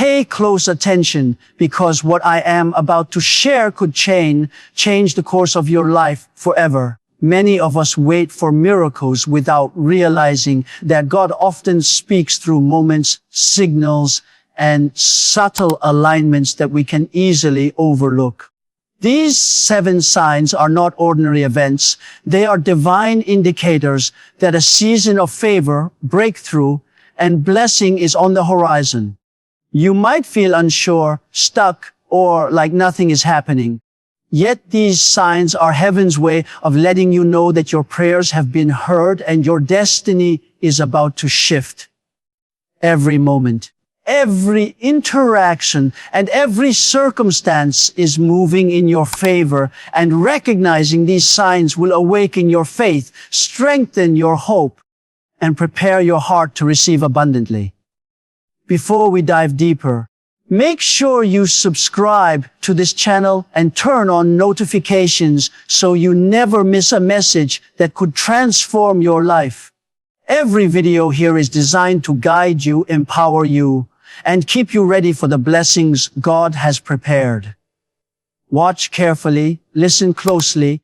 Pay close attention, because what I am about to share could change the course of your life forever. Many of us wait for miracles without realizing that God often speaks through moments, signals, and subtle alignments that we can easily overlook. These 7 signs are not ordinary events. They are divine indicators that a season of favor, breakthrough, and blessing is on the horizon. You might feel unsure, stuck, or like nothing is happening. Yet these signs are heaven's way of letting you know that your prayers have been heard and your destiny is about to shift. Every moment, every interaction, and every circumstance is moving in your favor, and recognizing these signs will awaken your faith, strengthen your hope, and prepare your heart to receive abundantly. Before we dive deeper, make sure you subscribe to this channel and turn on notifications so you never miss a message that could transform your life. Every video here is designed to guide you, empower you, and keep you ready for the blessings God has prepared. Watch carefully, listen closely,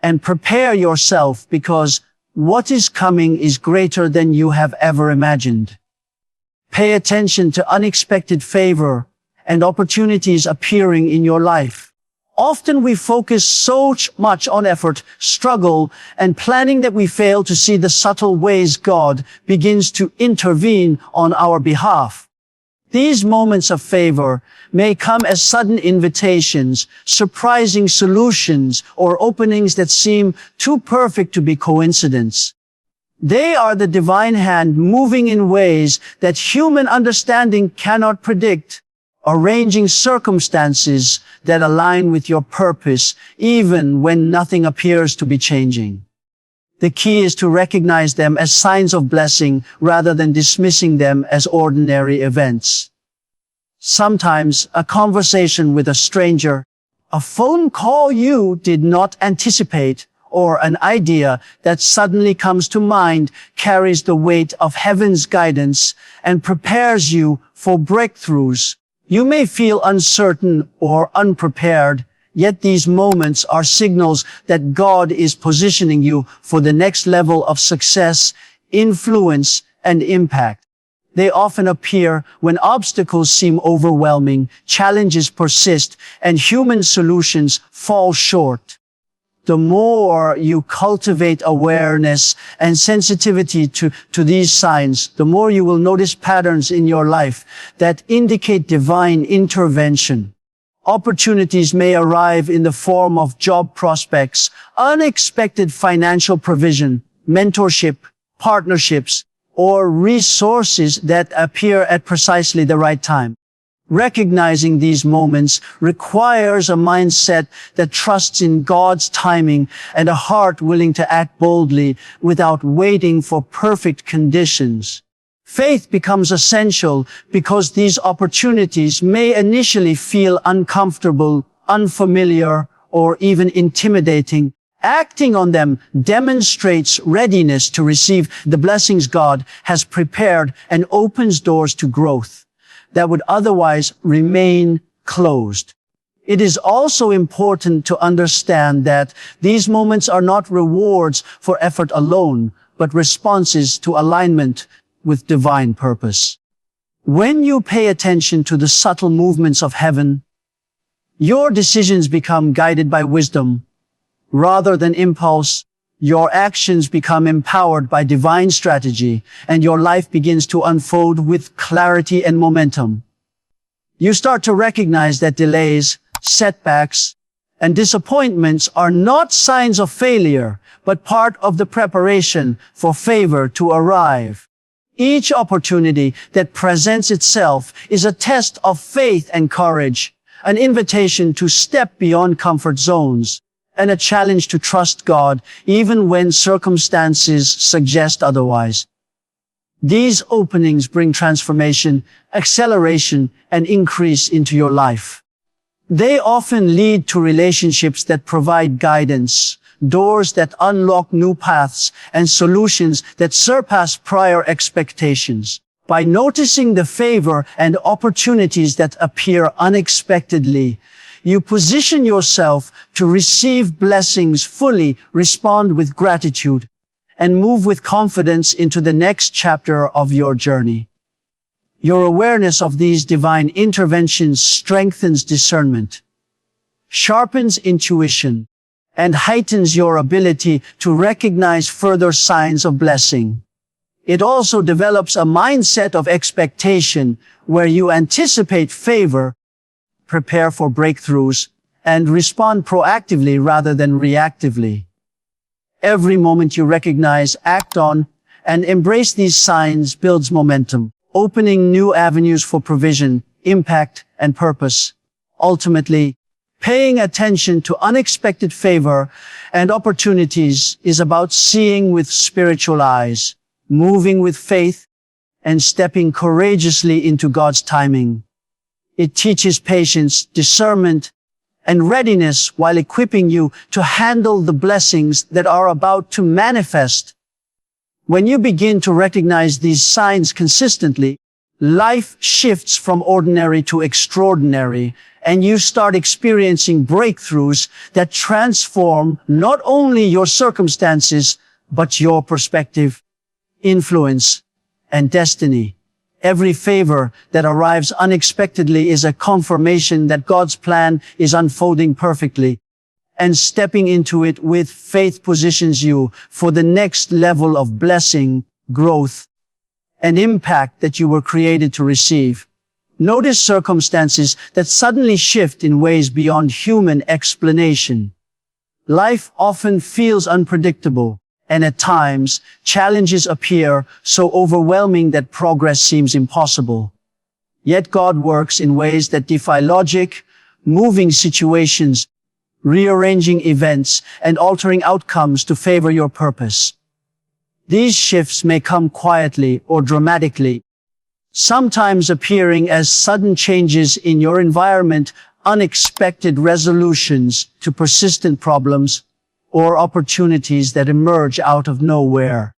and prepare yourself, because what is coming is greater than you have ever imagined. Pay attention to unexpected favor and opportunities appearing in your life. Often we focus so much on effort, struggle, and planning that we fail to see the subtle ways God begins to intervene on our behalf. These moments of favor may come as sudden invitations, surprising solutions, or openings that seem too perfect to be coincidence. They are the divine hand moving in ways that human understanding cannot predict, arranging circumstances that align with your purpose, even when nothing appears to be changing. The key is to recognize them as signs of blessing rather than dismissing them as ordinary events. Sometimes a conversation with a stranger, a phone call you did not anticipate, or an idea that suddenly comes to mind carries the weight of heaven's guidance and prepares you for breakthroughs. You may feel uncertain or unprepared, yet these moments are signals that God is positioning you for the next level of success, influence, and impact. They often appear when obstacles seem overwhelming, challenges persist, and human solutions fall short. The more you cultivate awareness and sensitivity to these signs, the more you will notice patterns in your life that indicate divine intervention. Opportunities may arrive in the form of job prospects, unexpected financial provision, mentorship, partnerships, or resources that appear at precisely the right time. Recognizing these moments requires a mindset that trusts in God's timing and a heart willing to act boldly without waiting for perfect conditions. Faith becomes essential because these opportunities may initially feel uncomfortable, unfamiliar, or even intimidating. Acting on them demonstrates readiness to receive the blessings God has prepared and opens doors to growth that would otherwise remain closed. It is also important to understand that these moments are not rewards for effort alone, but responses to alignment with divine purpose. When you pay attention to the subtle movements of heaven, your decisions become guided by wisdom rather than impulse. Your actions become empowered by divine strategy, and your life begins to unfold with clarity and momentum. You start to recognize that delays, setbacks, and disappointments are not signs of failure, but part of the preparation for favor to arrive. Each opportunity that presents itself is a test of faith and courage, an invitation to step beyond comfort zones, and a challenge to trust God even when circumstances suggest otherwise. These openings bring transformation, acceleration, and increase into your life. They often lead to relationships that provide guidance, doors that unlock new paths, and solutions that surpass prior expectations. By noticing the favor and opportunities that appear unexpectedly, you position yourself to receive blessings fully, respond with gratitude, and move with confidence into the next chapter of your journey. Your awareness of these divine interventions strengthens discernment, sharpens intuition, and heightens your ability to recognize further signs of blessing. It also develops a mindset of expectation where you anticipate favor, prepare for breakthroughs, and respond proactively rather than reactively. Every moment you recognize, act on, and embrace these signs builds momentum, opening new avenues for provision, impact, and purpose. Ultimately, paying attention to unexpected favor and opportunities is about seeing with spiritual eyes, moving with faith, and stepping courageously into God's timing. It teaches patience, discernment, and readiness while equipping you to handle the blessings that are about to manifest. When you begin to recognize these signs consistently, life shifts from ordinary to extraordinary, and you start experiencing breakthroughs that transform not only your circumstances, but your perspective, influence, and destiny. Every favor that arrives unexpectedly is a confirmation that God's plan is unfolding perfectly, and stepping into it with faith positions you for the next level of blessing, growth, and impact that you were created to receive. Notice circumstances that suddenly shift in ways beyond human explanation. Life often feels unpredictable, and at times, challenges appear so overwhelming that progress seems impossible. Yet God works in ways that defy logic, moving situations, rearranging events, and altering outcomes to favor your purpose. These shifts may come quietly or dramatically, sometimes appearing as sudden changes in your environment, unexpected resolutions to persistent problems, or opportunities that emerge out of nowhere.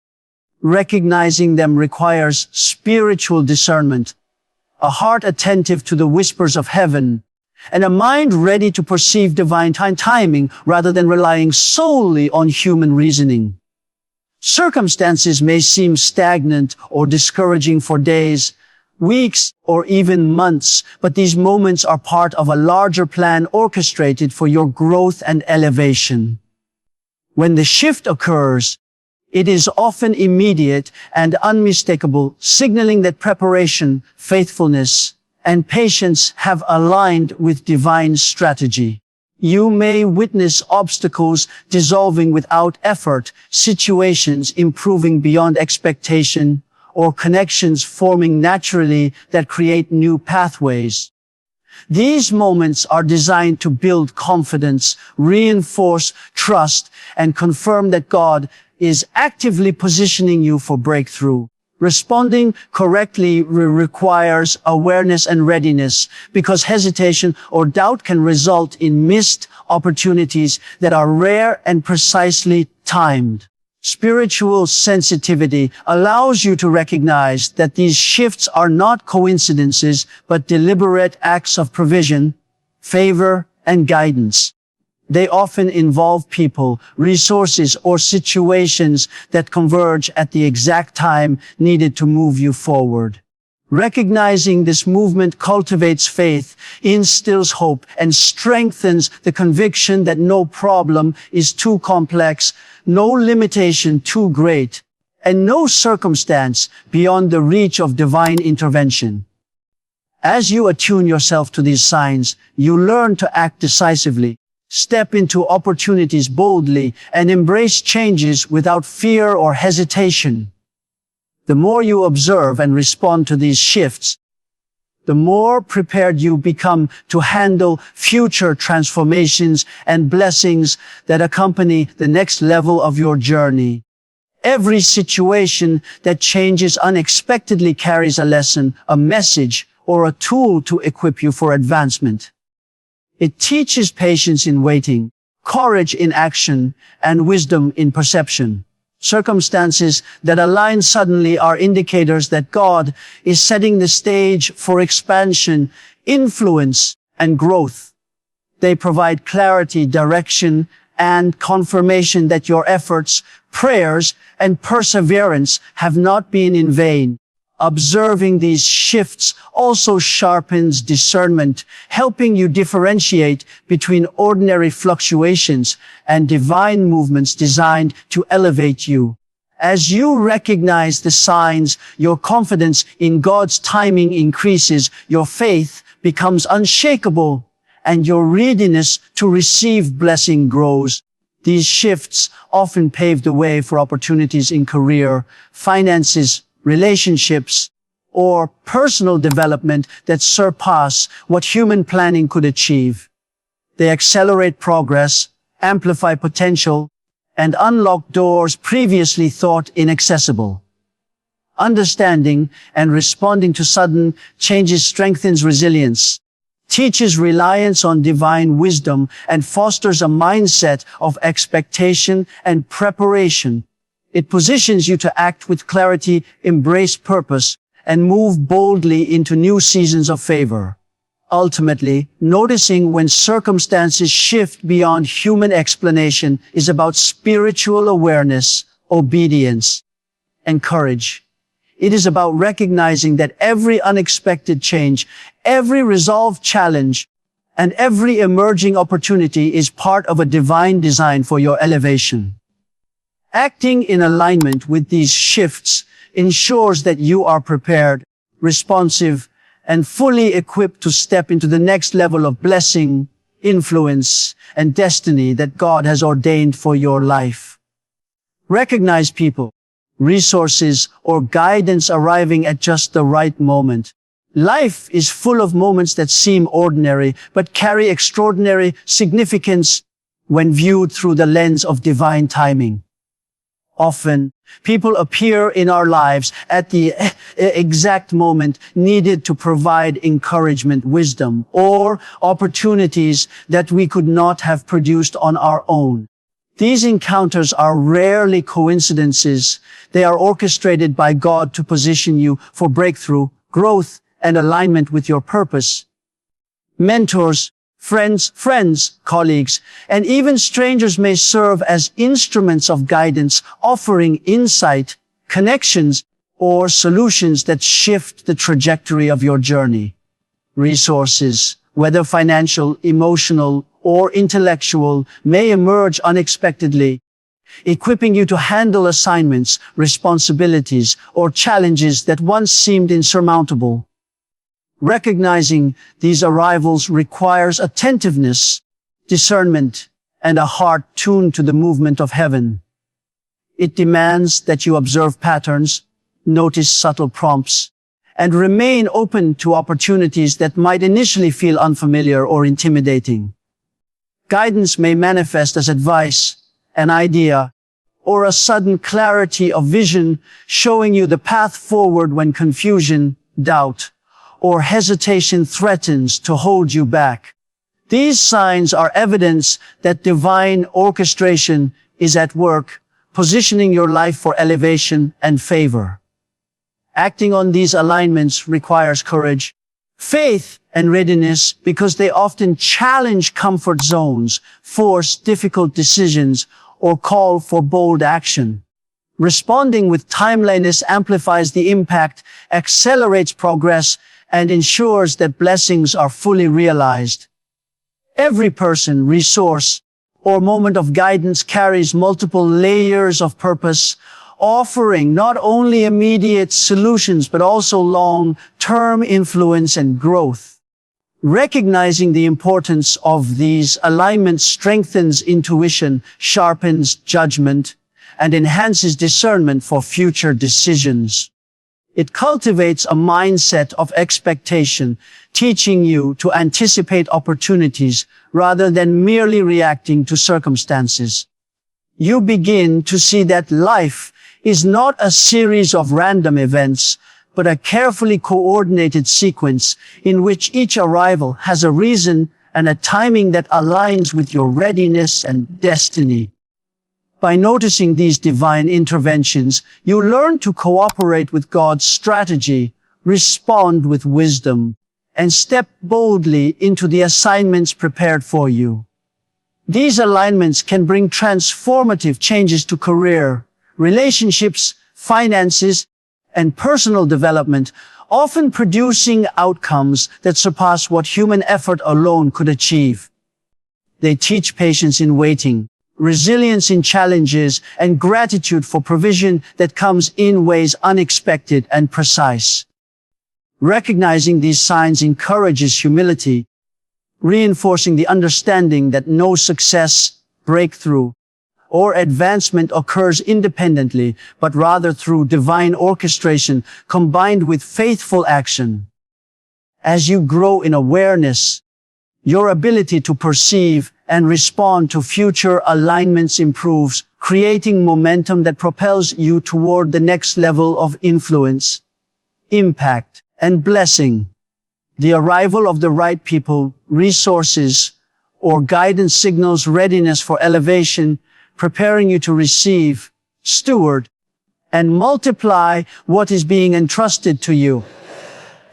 Recognizing them requires spiritual discernment, a heart attentive to the whispers of heaven, and a mind ready to perceive divine timing rather than relying solely on human reasoning. Circumstances may seem stagnant or discouraging for days, weeks, or even months, but these moments are part of a larger plan orchestrated for your growth and elevation. When the shift occurs, it is often immediate and unmistakable, signaling that preparation, faithfulness, and patience have aligned with divine strategy. You may witness obstacles dissolving without effort, situations improving beyond expectation, or connections forming naturally that create new pathways. These moments are designed to build confidence, reinforce trust, and confirm that God is actively positioning you for breakthrough. Responding correctly requires awareness and readiness, because hesitation or doubt can result in missed opportunities that are rare and precisely timed. Spiritual sensitivity allows you to recognize that these shifts are not coincidences, but deliberate acts of provision, favor, and guidance. They often involve people, resources, or situations that converge at the exact time needed to move you forward. Recognizing this movement cultivates faith, instills hope, and strengthens the conviction that no problem is too complex, no limitation too great, and no circumstance beyond the reach of divine intervention. As you attune yourself to these signs, you learn to act decisively, step into opportunities boldly, and embrace changes without fear or hesitation. The more you observe and respond to these shifts, the more prepared you become to handle future transformations and blessings that accompany the next level of your journey. Every situation that changes unexpectedly carries a lesson, a message, or a tool to equip you for advancement. It teaches patience in waiting, courage in action, and wisdom in perception. Circumstances that align suddenly are indicators that God is setting the stage for expansion, influence, and growth. They provide clarity, direction, and confirmation that your efforts, prayers, and perseverance have not been in vain. Observing these shifts also sharpens discernment, helping you differentiate between ordinary fluctuations and divine movements designed to elevate you. As you recognize the signs, your confidence in God's timing increases, your faith becomes unshakable, and your readiness to receive blessing grows. These shifts often pave the way for opportunities in career, finances, relationships, or personal development that surpass what human planning could achieve. They accelerate progress, amplify potential, and unlock doors previously thought inaccessible. Understanding and responding to sudden changes strengthens resilience, teaches reliance on divine wisdom, and fosters a mindset of expectation and preparation. It positions you to act with clarity, embrace purpose, and move boldly into new seasons of favor. Ultimately, noticing when circumstances shift beyond human explanation is about spiritual awareness, obedience, and courage. It is about recognizing that every unexpected change, every resolved challenge, and every emerging opportunity is part of a divine design for your elevation. Acting in alignment with these shifts ensures that you are prepared, responsive, and fully equipped to step into the next level of blessing, influence, and destiny that God has ordained for your life. Recognize people, resources, or guidance arriving at just the right moment. Life is full of moments that seem ordinary, but carry extraordinary significance when viewed through the lens of divine timing. Often, people appear in our lives at the exact moment needed to provide encouragement, wisdom, or opportunities that we could not have produced on our own. These encounters are rarely coincidences. They are orchestrated by God to position you for breakthrough, growth, and alignment with your purpose. Mentors, friends, colleagues, and even strangers may serve as instruments of guidance, offering insight, connections, or solutions that shift the trajectory of your journey. Resources, whether financial, emotional, or intellectual, may emerge unexpectedly, equipping you to handle assignments, responsibilities, or challenges that once seemed insurmountable. Recognizing these arrivals requires attentiveness, discernment, and a heart tuned to the movement of heaven. It demands that you observe patterns, notice subtle prompts, and remain open to opportunities that might initially feel unfamiliar or intimidating. Guidance may manifest as advice, an idea, or a sudden clarity of vision, showing you the path forward when confusion, doubt, or hesitation threatens to hold you back. These signs are evidence that divine orchestration is at work, positioning your life for elevation and favor. Acting on these alignments requires courage, faith, and readiness because they often challenge comfort zones, force difficult decisions, or call for bold action. Responding with timeliness amplifies the impact, accelerates progress, and ensures that blessings are fully realized. Every person, resource, or moment of guidance carries multiple layers of purpose, offering not only immediate solutions, but also long-term influence and growth. Recognizing the importance of these alignments strengthens intuition, sharpens judgment, and enhances discernment for future decisions. It cultivates a mindset of expectation, teaching you to anticipate opportunities rather than merely reacting to circumstances. You begin to see that life is not a series of random events, but a carefully coordinated sequence in which each arrival has a reason and a timing that aligns with your readiness and destiny. By noticing these divine interventions, you learn to cooperate with God's strategy, respond with wisdom, and step boldly into the assignments prepared for you. These alignments can bring transformative changes to career, relationships, finances, and personal development, often producing outcomes that surpass what human effort alone could achieve. They teach patience in waiting, resilience in challenges, and gratitude for provision that comes in ways unexpected and precise. Recognizing these signs encourages humility, reinforcing the understanding that no success, breakthrough, or advancement occurs independently, but rather through divine orchestration combined with faithful action. As you grow in awareness, your ability to perceive and respond to future alignments improves, creating momentum that propels you toward the next level of influence, impact, and blessing. The arrival of the right people, resources, or guidance signals readiness for elevation, preparing you to receive, steward, and multiply what is being entrusted to you.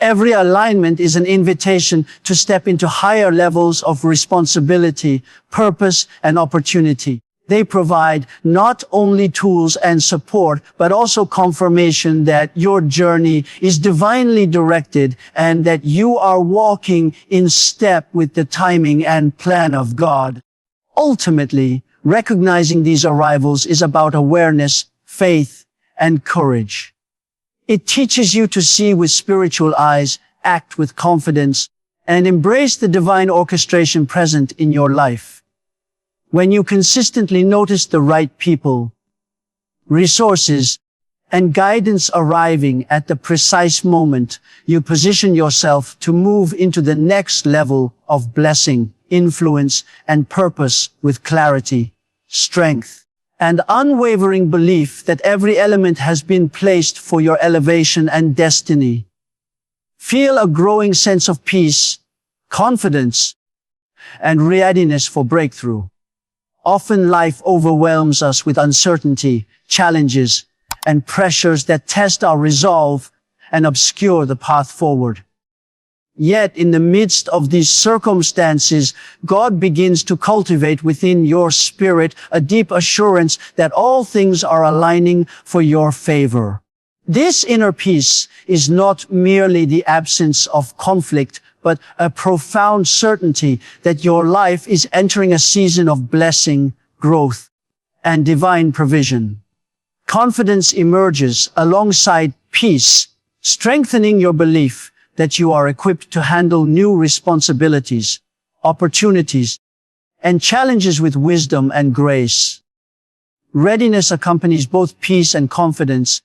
Every alignment is an invitation to step into higher levels of responsibility, purpose, and opportunity. They provide not only tools and support, but also confirmation that your journey is divinely directed and that you are walking in step with the timing and plan of God. Ultimately, recognizing these arrivals is about awareness, faith, and courage. It teaches you to see with spiritual eyes, act with confidence, and embrace the divine orchestration present in your life. When you consistently notice the right people, resources, and guidance arriving at the precise moment, you position yourself to move into the next level of blessing, influence, and purpose with clarity, strength, and unwavering belief that every element has been placed for your elevation and destiny. Feel a growing sense of peace, confidence, and readiness for breakthrough. Often life overwhelms us with uncertainty, challenges, and pressures that test our resolve and obscure the path forward. Yet in the midst of these circumstances, God begins to cultivate within your spirit a deep assurance that all things are aligning for your favor. This inner peace is not merely the absence of conflict, but a profound certainty that your life is entering a season of blessing, growth, and divine provision. Confidence emerges alongside peace, strengthening your belief that you are equipped to handle new responsibilities, opportunities, and challenges with wisdom and grace. Readiness accompanies both peace and confidence,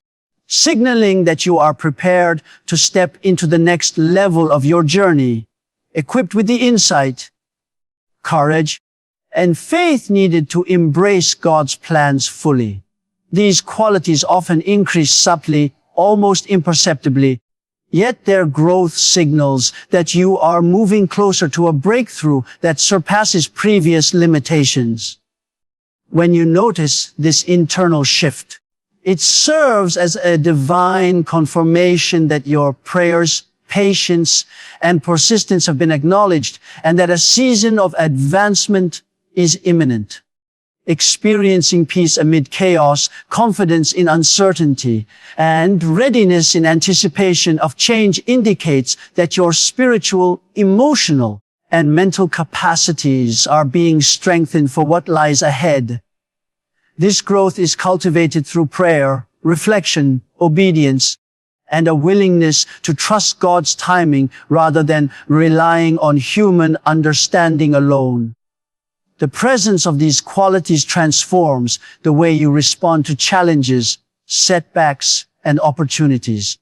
signaling that you are prepared to step into the next level of your journey, equipped with the insight, courage, and faith needed to embrace God's plans fully. These qualities often increase subtly, almost imperceptibly, yet their growth signals that you are moving closer to a breakthrough that surpasses previous limitations. When you notice this internal shift, it serves as a divine confirmation that your prayers, patience, and persistence have been acknowledged and that a season of advancement is imminent. Experiencing peace amid chaos, confidence in uncertainty, and readiness in anticipation of change indicates that your spiritual, emotional, and mental capacities are being strengthened for what lies ahead. This growth is cultivated through prayer, reflection, obedience, and a willingness to trust God's timing rather than relying on human understanding alone. The presence of these qualities transforms the way you respond to challenges, setbacks, and opportunities.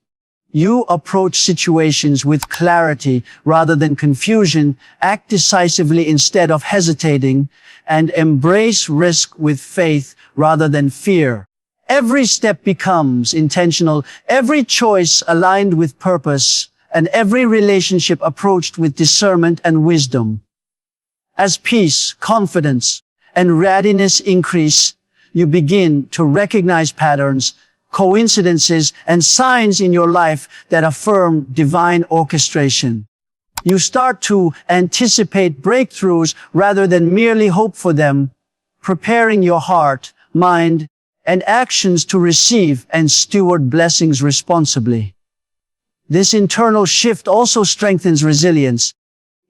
You approach situations with clarity rather than confusion, act decisively instead of hesitating, and embrace risk with faith rather than fear. Every step becomes intentional, every choice aligned with purpose, and every relationship approached with discernment and wisdom. As peace, confidence, and readiness increase, you begin to recognize patterns, coincidences, and signs in your life that affirm divine orchestration. You start to anticipate breakthroughs rather than merely hope for them, preparing your heart, mind, and actions to receive and steward blessings responsibly. This internal shift also strengthens resilience,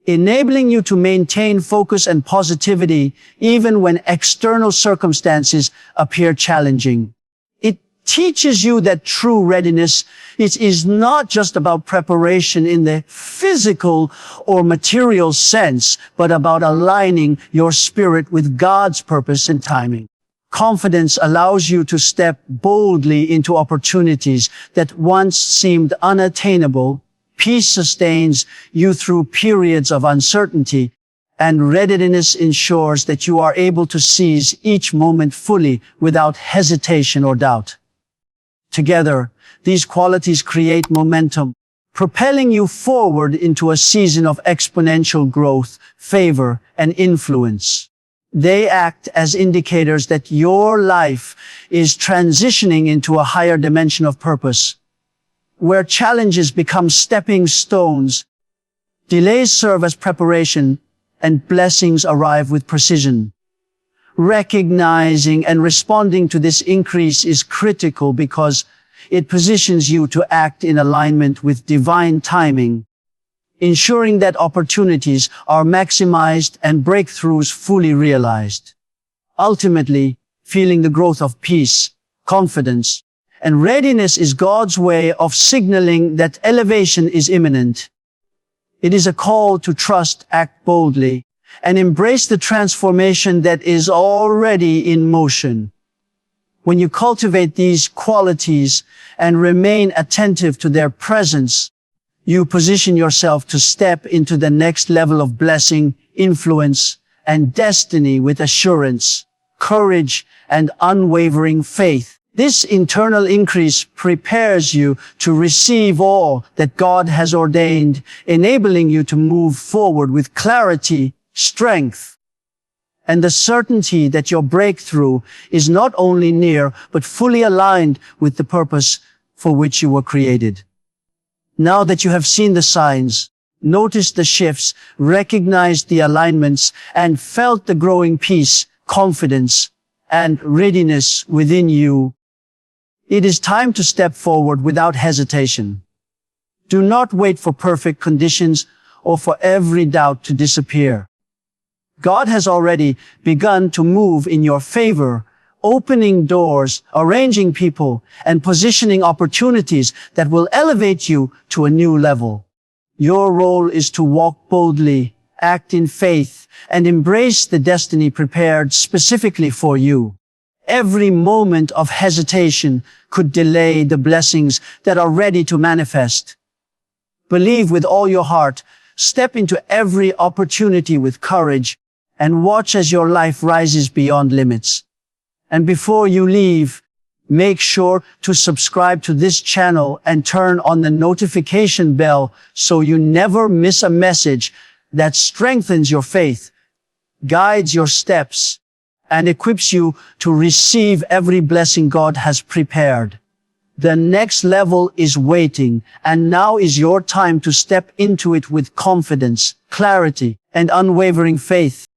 enabling you to maintain focus and positivity even when external circumstances appear challenging. It teaches you that true readiness is not just about preparation in the physical or material sense, but about aligning your spirit with God's purpose and timing. Confidence allows you to step boldly into opportunities that once seemed unattainable. Peace sustains you through periods of uncertainty, and readiness ensures that you are able to seize each moment fully without hesitation or doubt. Together, these qualities create momentum, propelling you forward into a season of exponential growth, favor, and influence. They act as indicators that your life is transitioning into a higher dimension of purpose, where challenges become stepping stones, delays serve as preparation, and blessings arrive with precision. Recognizing and responding to this increase is critical because it positions you to act in alignment with divine timing, ensuring that opportunities are maximized and breakthroughs fully realized. Ultimately, feeling the growth of peace, confidence, and readiness is God's way of signaling that elevation is imminent. It is a call to trust, act boldly, and embrace the transformation that is already in motion. When you cultivate these qualities and remain attentive to their presence, you position yourself to step into the next level of blessing, influence, and destiny with assurance, courage, and unwavering faith. This internal increase prepares you to receive all that God has ordained, enabling you to move forward with clarity, strength, and the certainty that your breakthrough is not only near, but fully aligned with the purpose for which you were created. Now that you have seen the signs, noticed the shifts, recognized the alignments, and felt the growing peace, confidence, and readiness within you, it is time to step forward without hesitation. Do not wait for perfect conditions or for every doubt to disappear. God has already begun to move in your favor, opening doors, arranging people, and positioning opportunities that will elevate you to a new level. Your role is to walk boldly, act in faith, and embrace the destiny prepared specifically for you. Every moment of hesitation could delay the blessings that are ready to manifest. Believe with all your heart, step into every opportunity with courage, and watch as your life rises beyond limits. And before you leave, make sure to subscribe to this channel and turn on the notification bell so you never miss a message that strengthens your faith, guides your steps, and equips you to receive every blessing God has prepared. The next level is waiting, and now is your time to step into it with confidence, clarity, and unwavering faith.